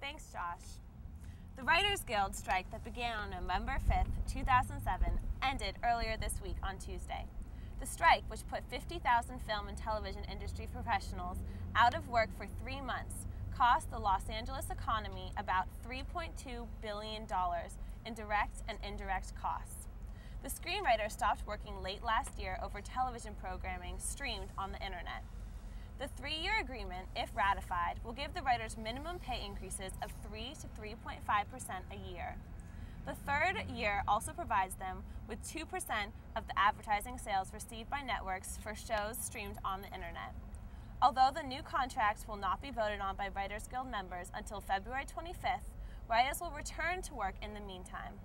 Thanks, Josh. The Writers Guild strike that began on November 5th, 2007, ended earlier this week on Tuesday. The strike, which put 50,000 film and television industry professionals out of work for 3 months, cost the Los Angeles economy about $3.2 billion in direct and indirect costs. The screenwriter stopped working late last year over television programming streamed on the internet. The 3-year agreement, if ratified, will give the writers minimum pay increases of 3 to 3.5% a year. The third year also provides them with 2% of the advertising sales received by networks for shows streamed on the internet. Although the new contracts will not be voted on by Writers Guild members until February 25th, writers will return to work in the meantime.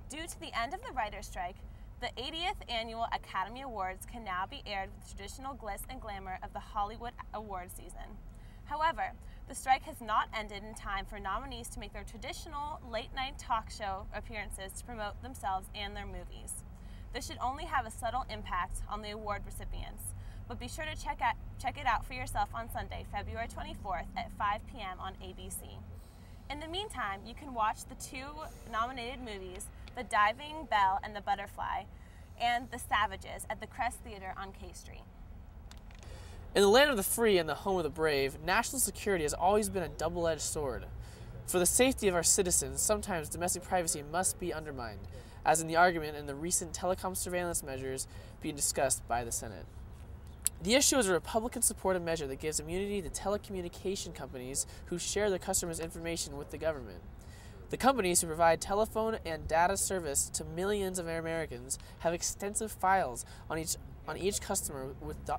Due to the end of the writer's strike, the 80th Annual Academy Awards can now be aired with the traditional glitz and glamour of the Hollywood award season. However, the strike has not ended in time for nominees to make their traditional late-night talk show appearances to promote themselves and their movies. This should only have a subtle impact on the award recipients, but be sure to check it out for yourself on Sunday, February 24th at 5 p.m. on ABC. In the meantime, you can watch the 2 nominated movies, The Diving Bell and The Butterfly, and The Savages at the Crest Theater on K Street. In the land of the free and the home of the brave, national security has always been a double-edged sword. For the safety of our citizens, sometimes domestic privacy must be undermined, as in the argument in the recent telecom surveillance measures being discussed by the Senate. The issue is a Republican-supported measure that gives immunity to telecommunication companies who share their customers' information with the government. The companies who provide telephone and data service to millions of Americans have extensive files on each customer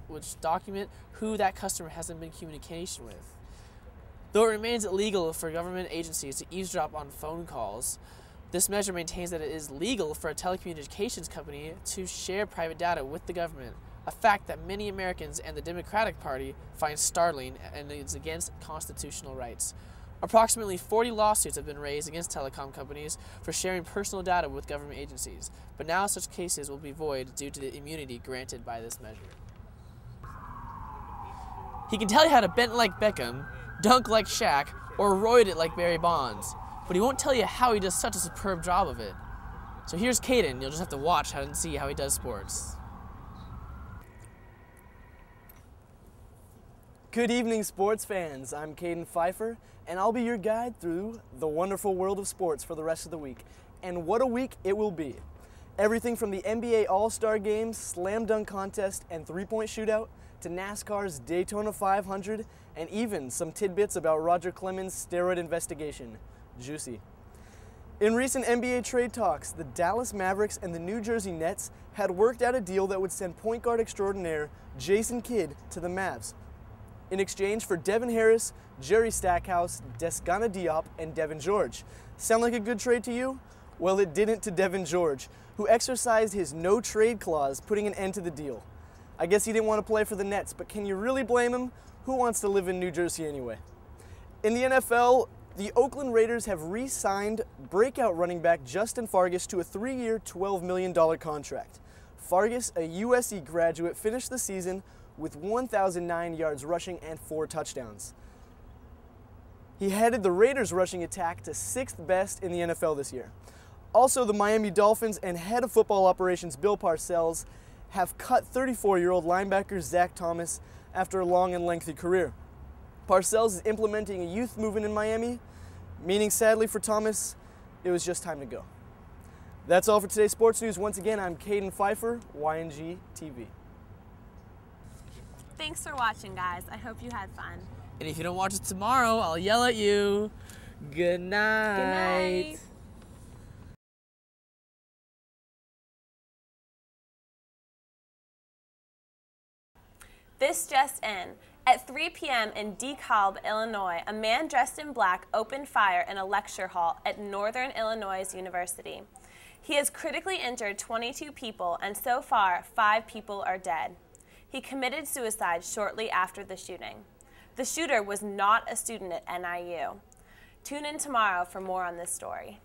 which document who that customer has been in communication with. Though it remains illegal for government agencies to eavesdrop on phone calls, this measure maintains that it is legal for a telecommunications company to share private data with the government, a fact that many Americans and the Democratic Party find startling and is against constitutional rights. Approximately 40 lawsuits have been raised against telecom companies for sharing personal data with government agencies, but now such cases will be void due to the immunity granted by this measure. He can tell you how to bend like Beckham, dunk like Shaq, or roid it like Barry Bonds, but he won't tell you how he does such a superb job of it. So here's Caden. You'll just have to watch and see how he does sports. Good evening, sports fans. I'm Caden Pfeiffer, and I'll be your guide through the wonderful world of sports for the rest of the week. And what a week it will be. Everything from the NBA All-Star Game, Slam Dunk Contest, and three-point shootout, to NASCAR's Daytona 500, and even some tidbits about Roger Clemens' steroid investigation. Juicy. In recent NBA trade talks, the Dallas Mavericks and the New Jersey Nets had worked out a deal that would send point guard extraordinaire Jason Kidd to the Mavs, in exchange for Devin Harris, Jerry Stackhouse, Descana Diop, and Devin George. Sound like a good trade to you? Well, it didn't to Devin George, who exercised his no-trade clause, putting an end to the deal. I guess he didn't want to play for the Nets, but can you really blame him? Who wants to live in New Jersey anyway? In the NFL, the Oakland Raiders have re-signed breakout running back Justin Fargas to a 3-year, $12 million contract. Fargas, a USC graduate, finished the season with 1,009 yards rushing and 4 touchdowns. He headed the Raiders' rushing attack to 6th best in the NFL this year. Also, the Miami Dolphins and head of football operations Bill Parcells have cut 34-year-old linebacker Zach Thomas after a long and lengthy career. Parcells is implementing a youth movement in Miami, meaning sadly for Thomas, it was just time to go. That's all for today's sports news. Once again, I'm Caden Pfeiffer, YNG TV. Thanks for watching, guys. I hope you had fun. And if you don't watch it tomorrow, I'll yell at you. Good night. Good night. This just in. At 3 p.m. in DeKalb, Illinois, a man dressed in black opened fire in a lecture hall at Northern Illinois University. He has critically injured 22 people, and so far, 5 people are dead. He committed suicide shortly after the shooting. The shooter was not a student at NIU. Tune in tomorrow for more on this story.